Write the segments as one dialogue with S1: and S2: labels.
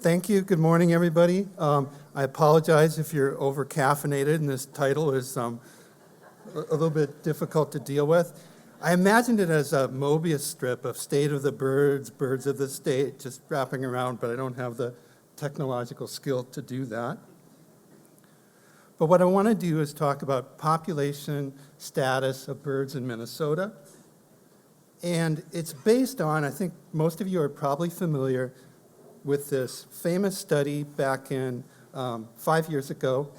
S1: Thank you. Good morning, everybody. I apologize if you're over-caffeinated and this title is a little bit difficult to deal with. I imagined it as a Mobius strip of State of the Birds, Birds of the State, just wrapping around, but I don't have the technological skill to do that. But what I want to do is talk about population status of birds in Minnesota. And it's based on, I think most of you are probably familiar with this famous study back in 5 years ago.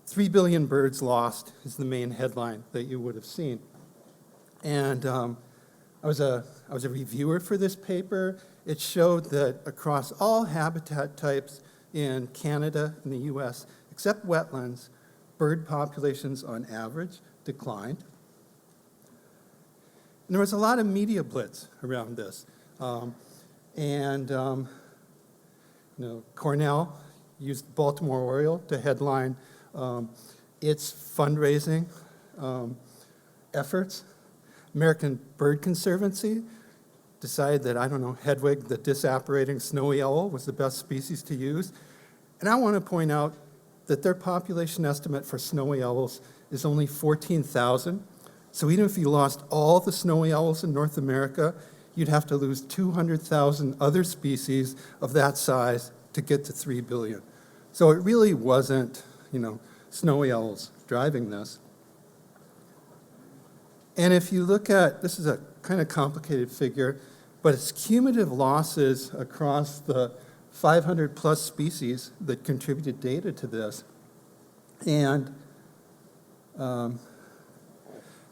S1: 3 billion birds lost is the main headline that you would have seen. And I was a reviewer for this paper. It showed that across all habitat types in Canada and the US, except wetlands, bird populations on average declined. And there was a lot of media blitz around this. Cornell used the Baltimore Oriole to headline its fundraising efforts. American Bird Conservancy decided that, Hedwig, the disapparating snowy owl, was the best species to use. And I want to point out that their population estimate for snowy owls is only 14,000. So even if you lost all the snowy owls in North America, you'd have to lose 200,000 other species of that size to get to 3 billion. So it really wasn't, snowy owls driving this. And if you look at, this is a kind of complicated figure, but it's cumulative losses across the 500 plus species that contributed data to this. And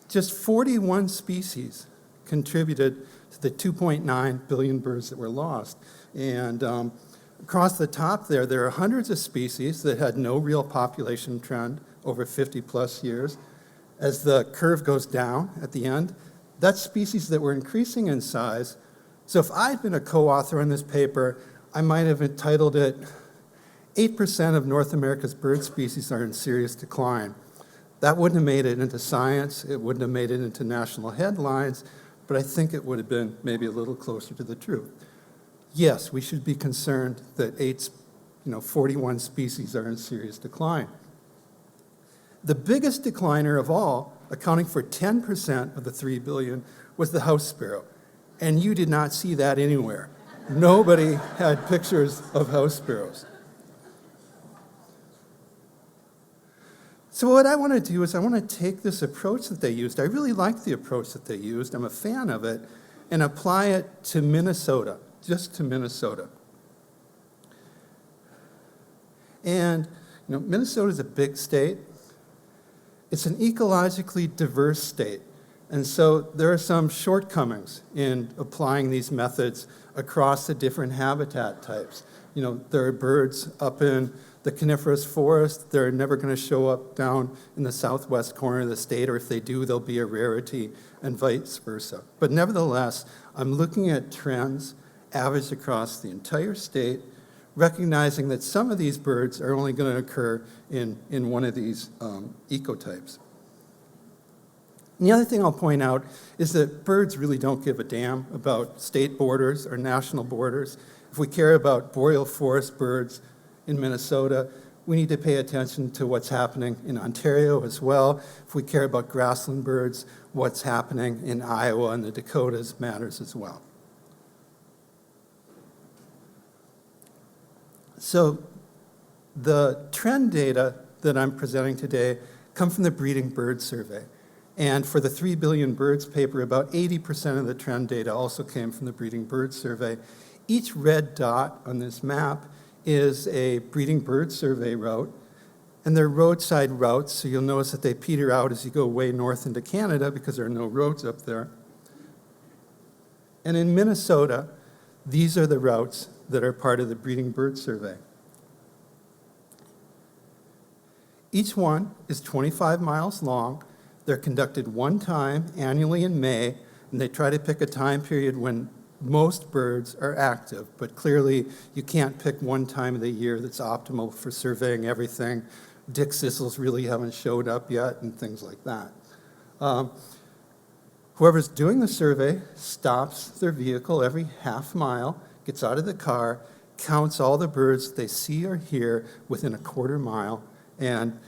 S1: just 41 species contributed to the 2.9 billion birds that were lost. And across the top there are hundreds of species that had no real population trend over 50 plus years. As the curve goes down at the end, that's species that were increasing in size. So if I'd been a co-author on this paper, I might have entitled it, 8% of North America's bird species are in serious decline. That wouldn't have made it into Science, it wouldn't have made it into national headlines, but I think it would have been maybe a little closer to the truth. Yes, we should be concerned that 41 species are in serious decline. The biggest decliner of all, accounting for 10% of the 3 billion, was the house sparrow. And you did not see that anywhere. Nobody had pictures of house sparrows. So what I want to do is I want to take this approach that they used. I really like the approach that they used. I'm a fan of it. And apply it to Minnesota, just to Minnesota. And Minnesota is a big state. It's an ecologically diverse state. And so there are some shortcomings in applying these methods across the different habitat types. There are birds up in the coniferous forest. They're never going to show up down in the southwest corner of the state, or if they do, they'll be a rarity, and vice versa. But nevertheless, I'm looking at trends averaged across the entire state, recognizing that some of these birds are only going to occur in one of these ecotypes. And the other thing I'll point out is that birds really don't give a damn about state borders or national borders. If we care about boreal forest birds in Minnesota, we need to pay attention to what's happening in Ontario as well. If we care about grassland birds, what's happening in Iowa and the Dakotas matters as well. So the trend data that I'm presenting today come from the Breeding Bird Survey. And for the 3 billion birds paper, about 80% of the trend data also came from the Breeding Bird Survey. Each red dot on this map is a Breeding Bird Survey route. And they're roadside routes, so you'll notice that they peter out as you go way north into Canada because there are no roads up there. And in Minnesota, these are the routes that are part of the Breeding Bird Survey. Each one is 25 miles long. They're conducted one time annually in May, and they try to pick a time period when most birds are active, but clearly you can't pick one time of the year that's optimal for surveying everything. Dick Sissels really haven't showed up yet, and things like that. Whoever's doing the survey stops their vehicle every half mile, gets out of the car, counts all the birds they see or hear within a quarter mile, and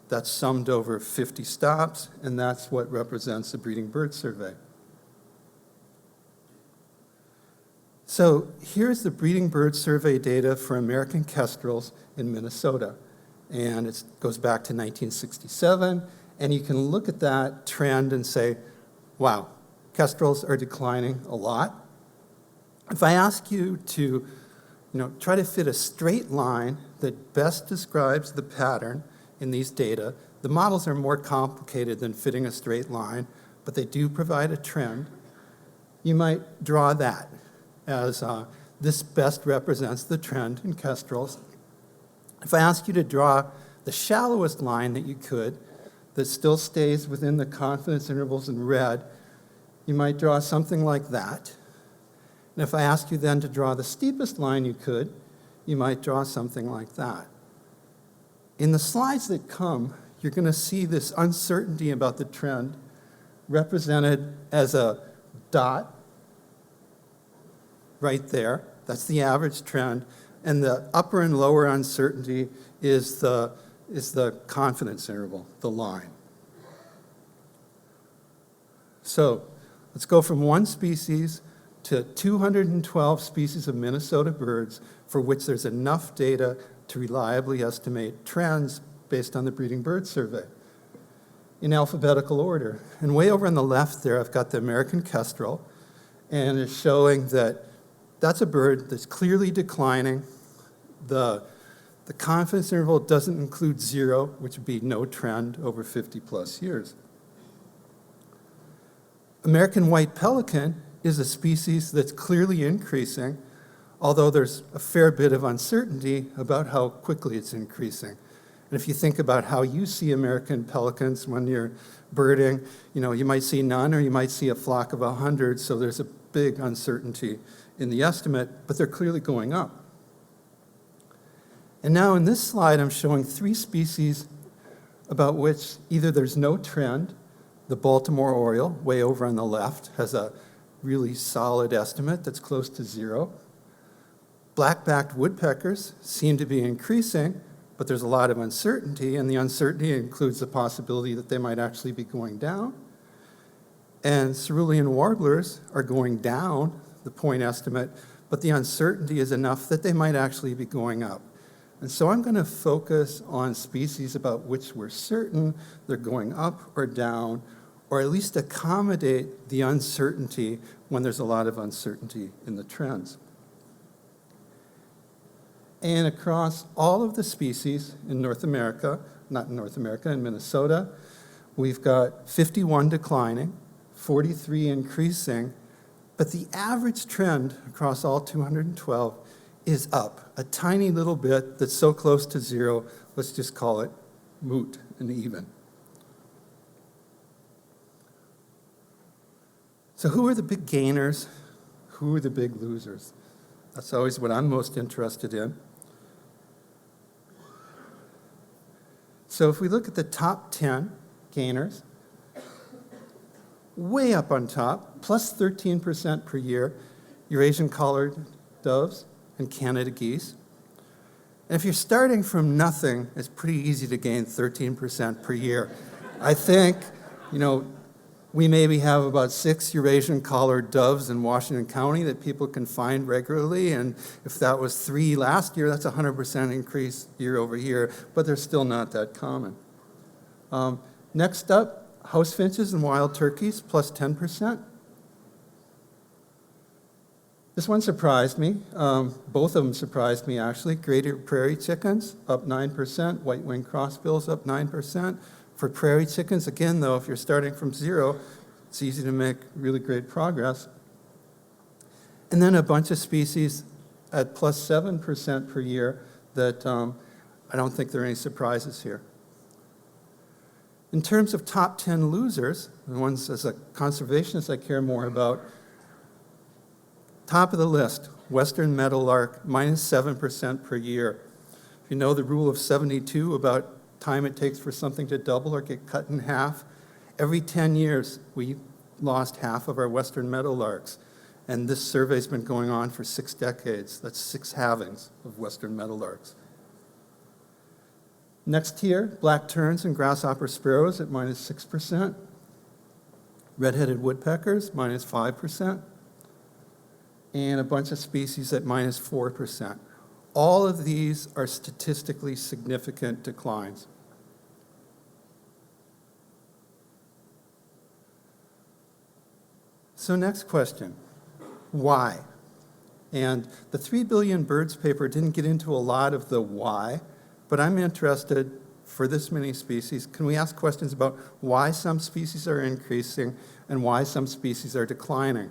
S1: that's summed over 50 stops, and that's what represents the breeding bird survey. So here's the breeding bird survey data for American kestrels in Minnesota. And it goes back to 1967, and you can look at that trend and say, wow, kestrels are declining a lot. If I ask you to try to fit a straight line that best describes the pattern in these data, the models are more complicated than fitting a straight line, but they do provide a trend. You might draw that as this best represents the trend in kestrels. If I ask you to draw the shallowest line that you could, that still stays within the confidence intervals in red, you might draw something like that. And if I ask you then to draw the steepest line you could, you might draw something like that. In the slides that come, you're going to see this uncertainty about the trend represented as a dot right there. That's the average trend. And the upper and lower uncertainty is the confidence interval, the line. So let's go from one species to 212 species of Minnesota birds for which there's enough data to reliably estimate trends based on the breeding bird survey in alphabetical order. And way over on the left there, I've got the American kestrel, and it's showing that that's a bird that's clearly declining. The confidence interval doesn't include 0, which would be no trend over 50 plus years. American white pelican is a species that's clearly increasing, although there's a fair bit of uncertainty about how quickly it's increasing. And if you think about how you see American pelicans when you're birding, you might see none or you might see a flock of 100, so there's a big uncertainty in the estimate, but they're clearly going up. And now in this slide, I'm showing 3 species about which either there's no trend. The Baltimore oriole, way over on the left, has a really solid estimate that's close to 0. Black-backed woodpeckers seem to be increasing, but there's a lot of uncertainty, and the uncertainty includes the possibility that they might actually be going down. And cerulean warblers are going down, the point estimate, but the uncertainty is enough that they might actually be going up. And so I'm going to focus on species about which we're certain they're going up or down, or at least accommodate the uncertainty when there's a lot of uncertainty in the trends. And across all of the species in North America, not in North America, in Minnesota, we've got 51 declining, 43 increasing, but the average trend across all 212 is up, a tiny little bit that's so close to 0, let's just call it moot and even. So who are the big gainers? Who are the big losers? That's always what I'm most interested in. So if we look at the top 10 gainers, way up on top, plus 13% per year, Eurasian collared doves and Canada geese. And if you're starting from nothing, it's pretty easy to gain 13% per year. I think, we maybe have about 6 Eurasian collared doves in Washington County that people can find regularly, and if that was 3 last year, that's a 100% increase year over year, but they're still not that common. Next up, house finches and wild turkeys, plus 10%. This one surprised me. Both of them surprised me, actually. Greater prairie chickens, up 9%. White-winged crossbills, up 9%. For prairie chickens, again, though, if you're starting from 0, it's easy to make really great progress. And then a bunch of species at plus 7% per year that I don't think there are any surprises here. In terms of top 10 losers, the ones as a conservationist I care more about, top of the list, western meadowlark, minus 7% per year. If you know the rule of 72 about time it takes for something to double or get cut in half, every 10 years we lost half of our western meadowlarks. And this survey's been going on for 6 decades. That's 6 halvings of western meadowlarks. Next tier, black terns and grasshopper sparrows at minus 6%. Red-headed woodpeckers, minus 5%. And a bunch of species at minus 4%. All of these are statistically significant declines. So next question, why? And the 3 Billion Birds paper didn't get into a lot of the why, but I'm interested, for this many species, can we ask questions about why some species are increasing and why some species are declining?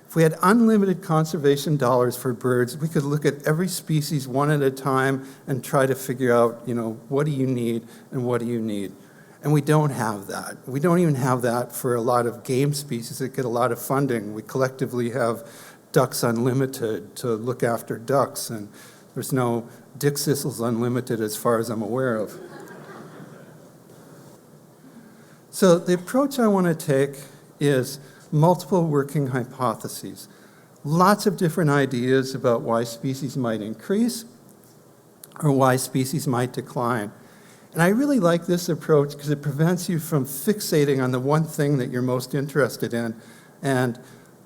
S1: If we had unlimited conservation dollars for birds, we could look at every species one at a time and try to figure out, what do you need and what do you need? And we don't have that. We don't even have that for a lot of game species that get a lot of funding. We collectively have Ducks Unlimited to look after ducks, and there's no Dick Sissels Unlimited as far as I'm aware of. So the approach I want to take is multiple working hypotheses. Lots of different ideas about why species might increase or why species might decline. And I really like this approach because it prevents you from fixating on the one thing that you're most interested in and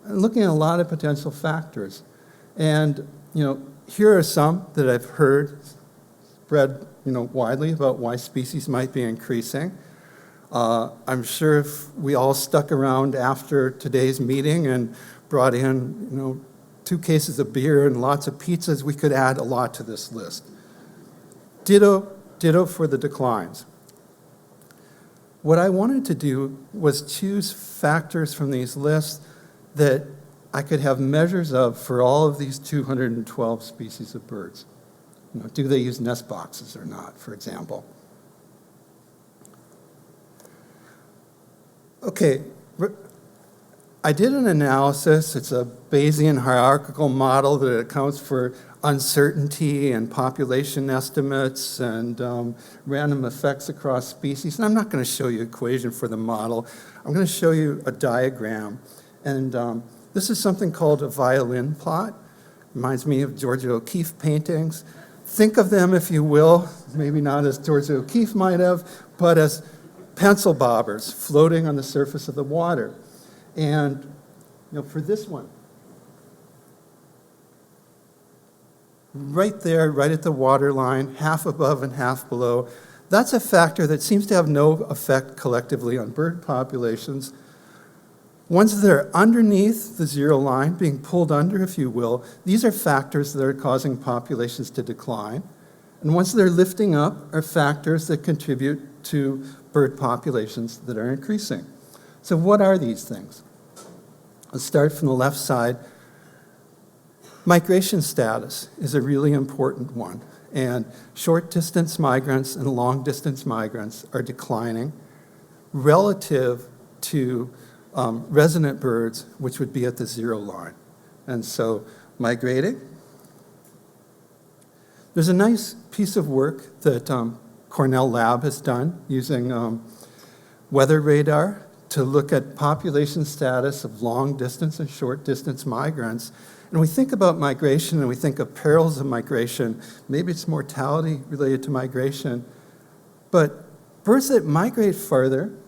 S1: looking at a lot of potential factors. And, here are some that I've heard spread, widely about why species might be increasing. I'm sure if we all stuck around after today's meeting and brought in, 2 cases of beer and lots of pizzas, we could add a lot to this list. Ditto for the declines. What I wanted to do was choose factors from these lists that I could have measures of for all of these 212 species of birds. Do they use nest boxes or not, for example? Okay, I did an analysis. It's a Bayesian hierarchical model that accounts for uncertainty and population estimates and random effects across species. And I'm not going to show you an equation for the model. I'm going to show you a diagram. And this is something called a violin plot. Reminds me of Georgia O'Keeffe paintings. Think of them, if you will, maybe not as Georgia O'Keeffe might have, but as pencil bobbers floating on the surface of the water. And for this one, right there, right at the water line, half above and half below, that's a factor that seems to have no effect collectively on bird populations. Ones that are underneath the 0 line, being pulled under, if you will, these are factors that are causing populations to decline. And ones that are lifting up are factors that contribute to bird populations that are increasing. So what are these things? Let's start from the left side. Migration status is a really important one. And short-distance migrants and long-distance migrants are declining relative to resident birds, which would be at the 0 line. And so migrating. There's a nice piece of work that Cornell Lab has done using weather radar to look at population status of long-distance and short-distance migrants. And we think about migration and we think of perils of migration. Maybe it's mortality related to migration. But birds that migrate farther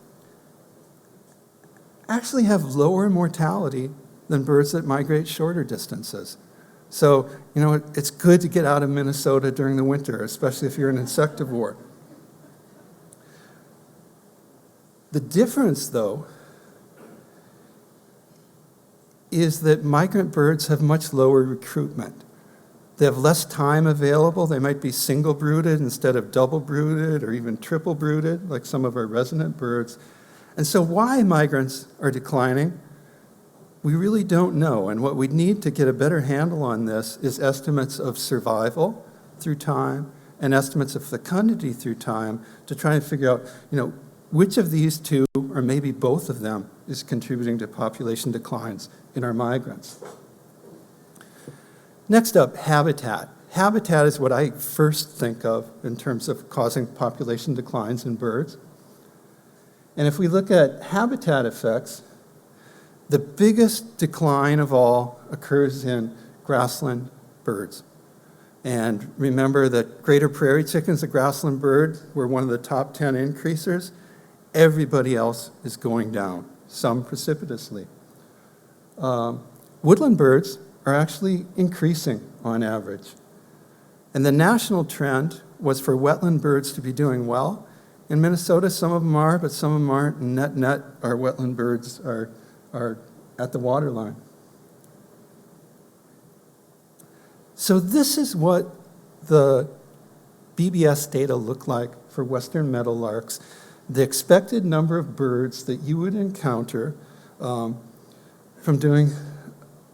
S1: actually have lower mortality than birds that migrate shorter distances. So, it's good to get out of Minnesota during the winter, especially if you're an insectivore. The difference, though, is that migrant birds have much lower recruitment. They have less time available. They might be single brooded instead of double brooded or even triple brooded, like some of our resident birds. And so why migrants are declining, we really don't know. And what we need to get a better handle on this is estimates of survival through time and estimates of fecundity through time to try and figure out, which of these two, or maybe both of them, is contributing to population declines in our migrants. Next up, habitat. Habitat is what I first think of in terms of causing population declines in birds. And if we look at habitat effects, The biggest decline of all occurs in grassland birds. And remember that greater prairie chickens, the grassland bird, were one of the top 10 increasers. Everybody else is going down, some precipitously. Woodland birds are actually increasing on average. And the national trend was for wetland birds to be doing well. In Minnesota, some of them are, but some of them aren't. And net, our wetland birds are at the waterline. So this is what the BBS data look like for western meadowlarks. The expected number of birds that you would encounter from doing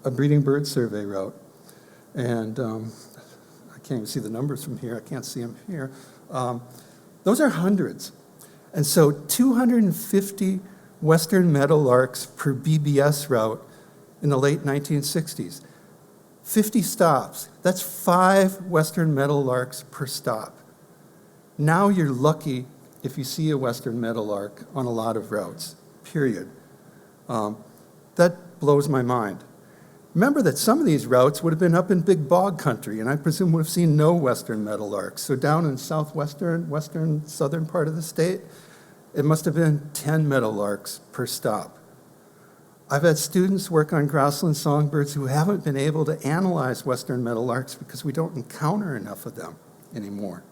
S1: a breeding bird survey route. And I can't even see the numbers from here. I can't see them here. Those are hundreds. And so 250 western meadowlarks per BBS route in the late 1960s. 50 stops. That's 5 western meadowlarks per stop. Now you're lucky if you see a western meadowlark on a lot of routes, period. That blows my mind. Remember that some of these routes would have been up in big bog country, and I presume would have seen no western meadowlarks. So down in western, southern part of the state, it must have been 10 meadowlarks per stop. I've had students work on grassland songbirds who haven't been able to analyze western meadowlarks because we don't encounter enough of them anymore.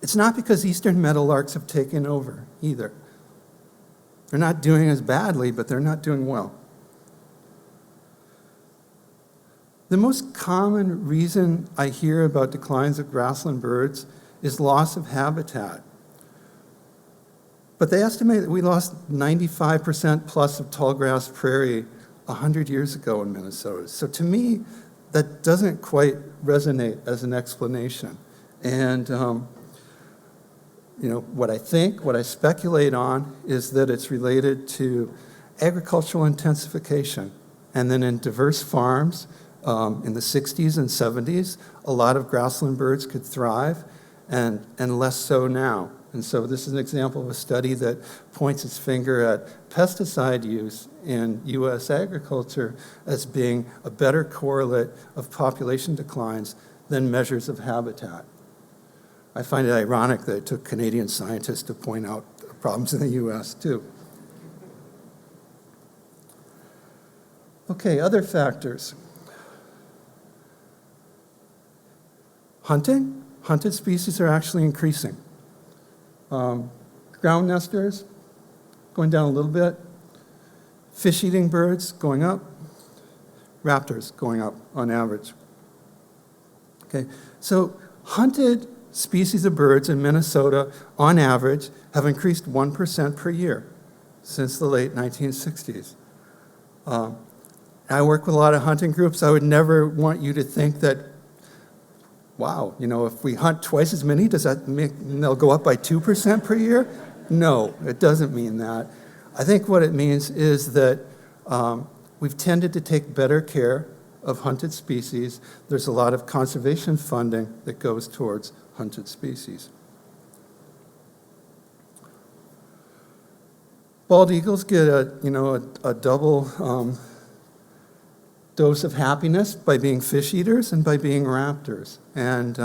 S1: It's not because eastern meadowlarks have taken over either. They're not doing as badly, but they're not doing well. The most common reason I hear about declines of grassland birds is loss of habitat. But they estimate that we lost 95% plus of tallgrass prairie 100 years ago in Minnesota. So to me, that doesn't quite resonate as an explanation. And what I speculate on is that it's related to agricultural intensification. And then in diverse farms in the 60s and 70s, a lot of grassland birds could thrive, and less so now. And so this is an example of a study that points its finger at pesticide use in U.S. agriculture as being a better correlate of population declines than measures of habitat. I find it ironic that it took Canadian scientists to point out the problems in the U.S. too. Okay, other factors. Hunting. Hunted species are actually increasing. Ground nesters, going down a little bit. Fish-eating birds, going up. Raptors, going up on average. Okay, so hunted species of birds in Minnesota, on average, have increased 1% per year since the late 1960s. I work with a lot of hunting groups. I would never want you to think that, wow, if we hunt twice as many, does that mean they'll go up by 2% per year? No, it doesn't mean that. I think what it means is that we've tended to take better care of hunted species. There's a lot of conservation funding that goes towards hunted species. Bald eagles get a double dose of happiness by being fish eaters and by being raptors. And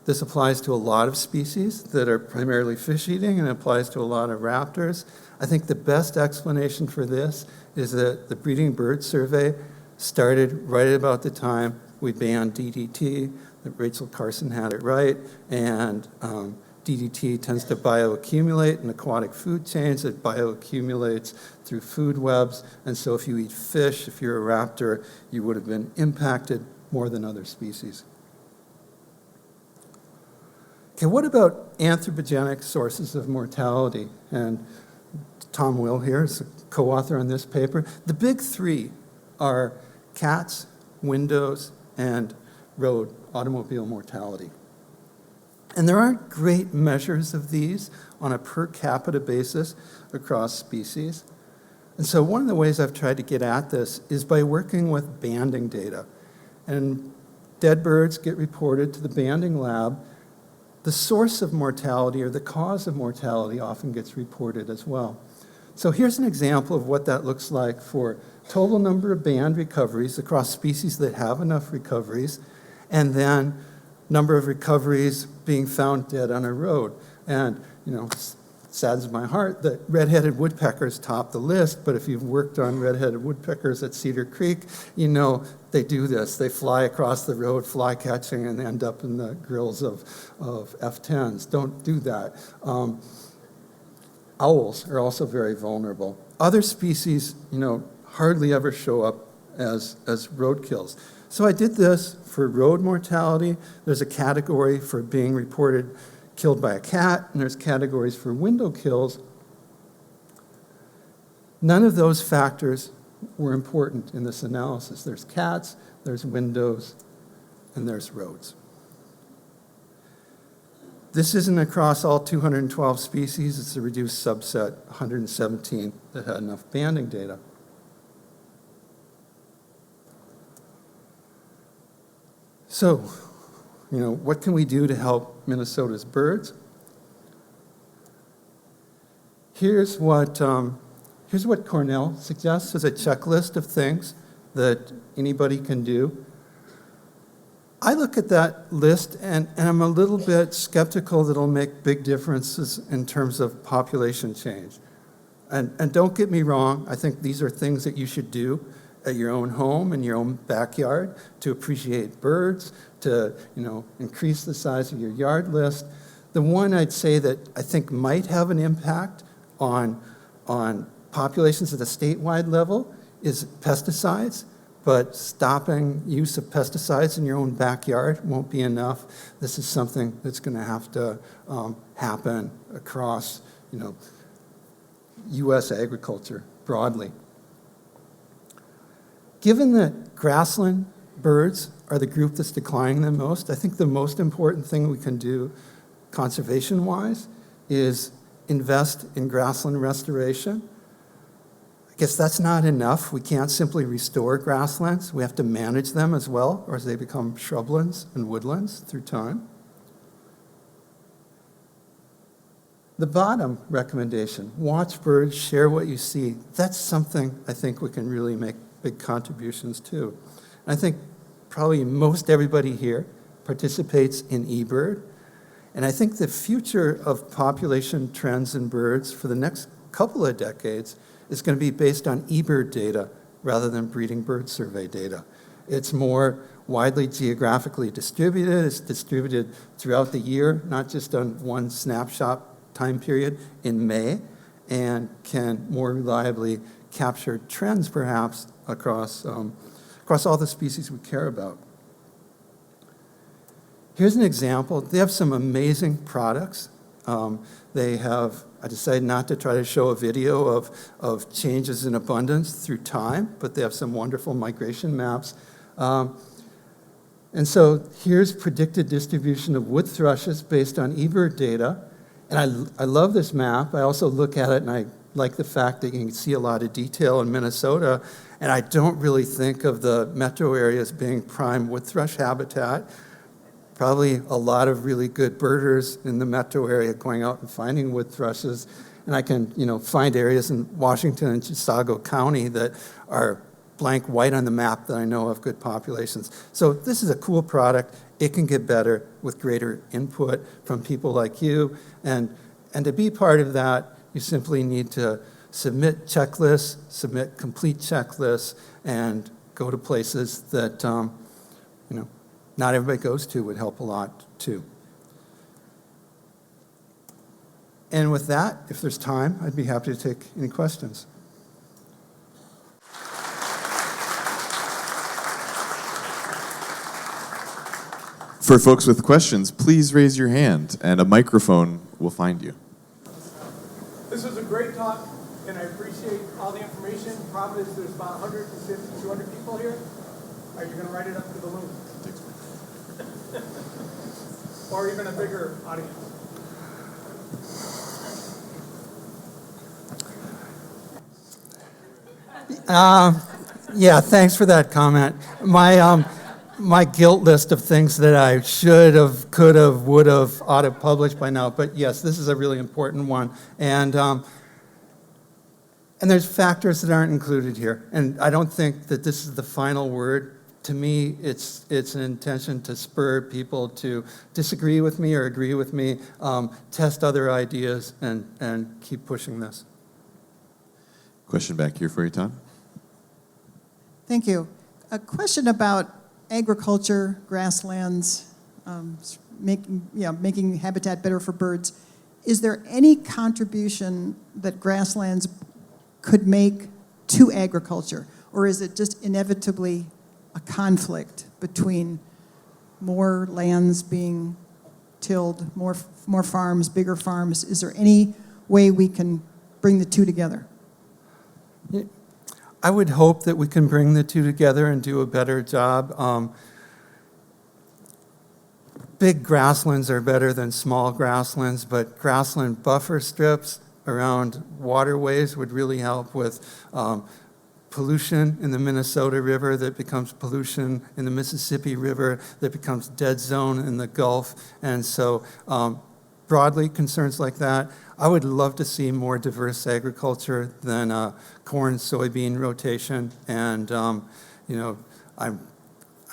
S1: this applies to a lot of species that are primarily fish eating, and it applies to a lot of raptors. I think the best explanation for this is that the breeding bird survey started right about the time we banned DDT, that Rachel Carson had it right, and DDT tends to bioaccumulate in aquatic food chains. It bioaccumulates through food webs, and so if you eat fish, if you're a raptor, you would have been impacted more than other species. Okay, what about anthropogenic sources of mortality? And Tom Will here is a co-author on this paper. The big three are cats, windows, and road automobile mortality. And there aren't great measures of these on a per capita basis across species. And so one of the ways I've tried to get at this is by working with banding data. And dead birds get reported to the banding lab. The source of mortality or the cause of mortality often gets reported as well. So here's an example of what that looks like for total number of band recoveries across species that have enough recoveries, and then number of recoveries being found dead on a road. And, saddens my heart that red-headed woodpeckers top the list, but if you've worked on red-headed woodpeckers at Cedar Creek, they do this. They fly across the road, fly catching, and end up in the grills of F-10s. Don't do that. Owls are also very vulnerable. Other species, hardly ever show up as roadkills. So I did this for road mortality. There's a category for being reported killed by a cat, and there's categories for window kills. None of those factors were important in this analysis. There's cats, there's windows, and there's roads. This isn't across all 212 species. It's a reduced subset, 117, that had enough banding data. So, what can we do to help Minnesota's birds? Here's what Cornell suggests as a checklist of things that anybody can do. I look at that list and I'm a little bit skeptical that it'll make big differences in terms of population change. And don't get me wrong, I think these are things that you should do at your own home, in your own backyard, to appreciate birds, to increase the size of your yard list. The one I'd say that I think might have an impact on populations at a statewide level is pesticides, but stopping use of pesticides in your own backyard won't be enough. This is something that's going to have to happen across U.S. agriculture broadly. Given that grassland birds are the group that's declining the most, I think the most important thing we can do conservation-wise is invest in grassland restoration. I guess that's not enough. We can't simply restore grasslands. We have to manage them as well, or as they become shrublands and woodlands through time. The bottom recommendation, watch birds, share what you see. That's something I think we can really make big contributions to. And I think probably most everybody here participates in eBird. And I think the future of population trends in birds for the next couple of decades is going to be based on eBird data rather than breeding bird survey data. It's more widely geographically distributed. It's distributed throughout the year, not just on one snapshot time period in May, and can more reliably capture trends perhaps across all the species we care about. Here's an example. They have some amazing products. I decided not to try to show a video of changes in abundance through time, but they have some wonderful migration maps. And so here's predicted distribution of wood thrushes based on eBird data. And I love this map. I also look at it and I like the fact that you can see a lot of detail in Minnesota. And I don't really think of the metro areas being prime wood thrush habitat. Probably a lot of really good birders in the metro area going out and finding wood thrushes. And I can, find areas in Washington and Chisago County that are blank white on the map that I know have good populations. So this is a cool product. It can get better with greater input from people like you. And to be part of that, you simply need to submit checklists, submit complete checklists, and go to places that not everybody goes to would help a lot too. And with that, if there's time, I'd be happy to take any questions.
S2: For folks with questions, please raise your hand and a microphone will find you.
S3: This was a great talk, and I appreciate all the information. Providence, there's about 150, 200 people here. Are you going to write it up to the moon? Or even a bigger audience?
S1: Yeah, thanks for that comment. My guilt list of things that I should have, could have, would have, ought to have published by now. But yes, this is a really important one. And And there's factors that aren't included here. And I don't think that this is the final word. To me, it's an intention to spur people to disagree with me or agree with me, test other ideas, and keep pushing this.
S2: Question back here for you, Todd.
S4: Thank you. A question about agriculture, grasslands, making habitat better for birds. Is there any contribution that grasslands could make to agriculture? Or is it just inevitably a conflict between more lands being tilled, more farms, bigger farms? Is there any way we can bring the two together?
S1: I would hope that we can bring the two together and do a better job. Big grasslands are better than small grasslands, but grassland buffer strips around waterways would really help with pollution in the Minnesota River that becomes pollution in the Mississippi River that becomes dead zone in the Gulf. And so broadly, concerns like that. I would love to see more diverse agriculture than corn, soybean rotation. And,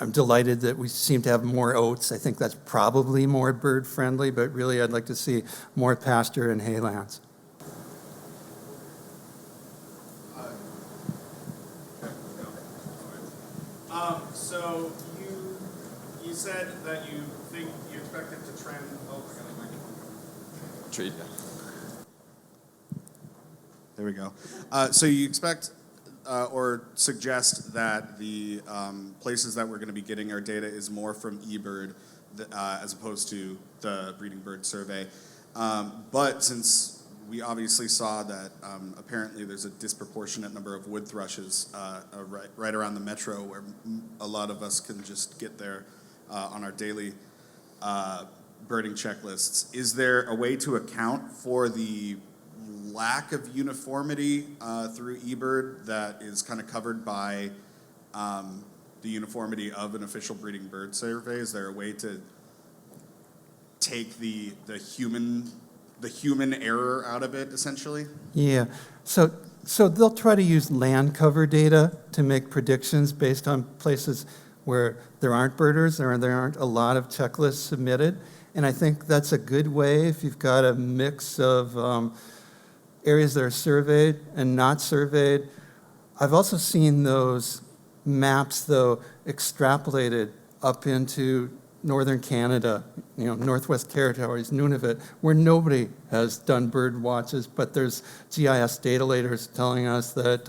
S1: I'm delighted that we seem to have more oats. I think that's probably more bird friendly, but really I'd like to see more pasture and haylands.
S5: So you said that you think you expect it to trend. Oh, I got a microphone.
S2: Trade.
S5: There we go. So you expect or suggest that the places that we're going to be getting our data is more from eBird as opposed to the Breeding Bird Survey. But since we obviously saw that apparently there's a disproportionate number of wood thrushes right around the metro where a lot of us can just get there on our daily birding checklists. Is there a way to account for the lack of uniformity through eBird that is kind of covered by the uniformity of an official breeding bird survey? Is there a way to take the human error out of it, essentially?
S1: Yeah, so they'll try to use land cover data to make predictions based on places where there aren't birders or there aren't a lot of checklists submitted. And I think that's a good way if you've got a mix of areas that are surveyed and not surveyed. I've also seen those maps, though, extrapolated up into northern Canada, Northwest Territories, Nunavut, where nobody has done bird watches, but there's GIS data laters telling us that,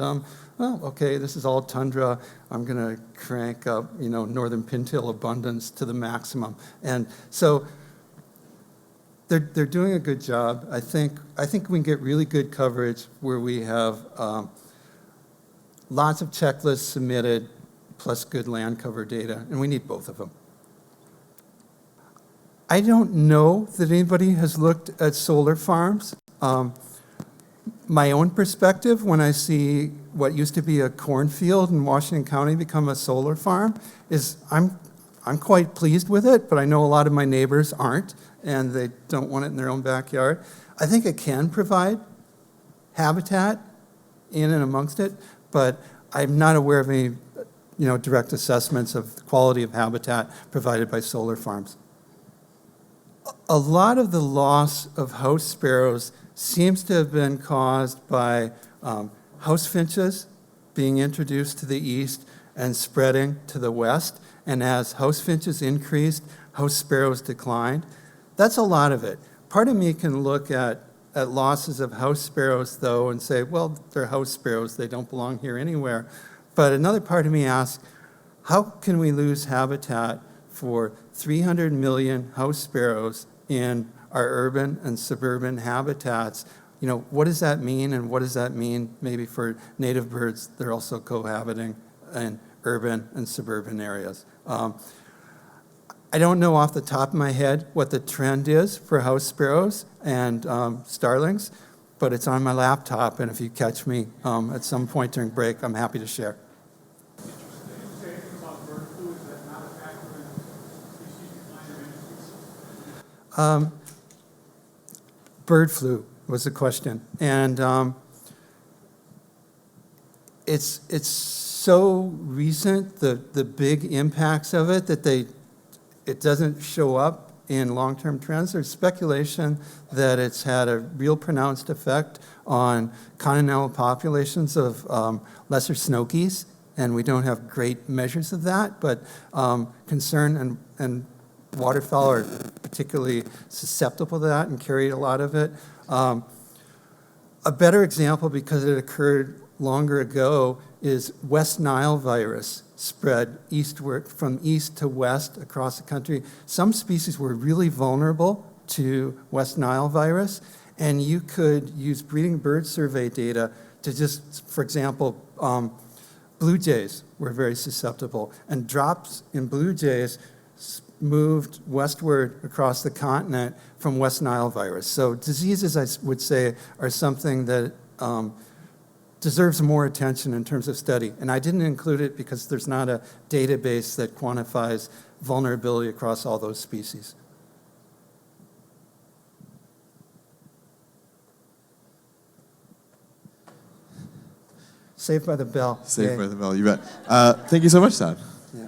S1: okay, this is all tundra. I'm going to crank up, northern pintail abundance to the maximum. And so they're doing a good job. I think we can get really good coverage where we have lots of checklists submitted plus good land cover data, and we need both of them. I don't know that anybody has looked at solar farms. My own perspective, when I see what used to be a cornfield in Washington County become a solar farm, is I'm quite pleased with it, but I know a lot of my neighbors aren't, and they don't want it in their own backyard. I think it can provide habitat in and amongst it, but I'm not aware of any direct assessments of the quality of habitat provided by solar farms. A lot of the loss of house sparrows seems to have been caused by house finches being introduced to the east and spreading to the west. And as house finches increased, house sparrows declined. That's a lot of it. Part of me can look at losses of house sparrows, though, and say, well, they're house sparrows. They don't belong here anywhere. But another part of me asks, how can we lose habitat for 300 million house sparrows in our urban and suburban habitats? What does that mean, and what does that mean maybe for native birds that are also cohabiting in urban and suburban areas? I don't know off the top of my head what the trend is for house sparrows and starlings, but it's on my laptop, and if you catch me at some point during break, I'm happy to share. Bird flu was the question. And it's so recent, the big impacts of it, that it doesn't show up in long-term trends. There's speculation that it's had a real pronounced effect on continental populations of lesser snow geese, and we don't have great measures of that, but concern and waterfowl are particularly susceptible to that and carry a lot of it. A better example, because it occurred longer ago, is West Nile virus spread eastward from east to west across the country. Some species were really vulnerable to West Nile virus, and you could use breeding bird survey data to just, for example, blue jays were very susceptible, and drops in blue jays moved westward across the continent from West Nile virus. So diseases, I would say, are something that deserves more attention in terms of study. And I didn't include it because there's not a database that quantifies vulnerability across all those species. Saved by the bell.
S2: Saved
S1: Yay.
S2: by the bell, you bet. Thank you so much, Todd.
S1: Yeah.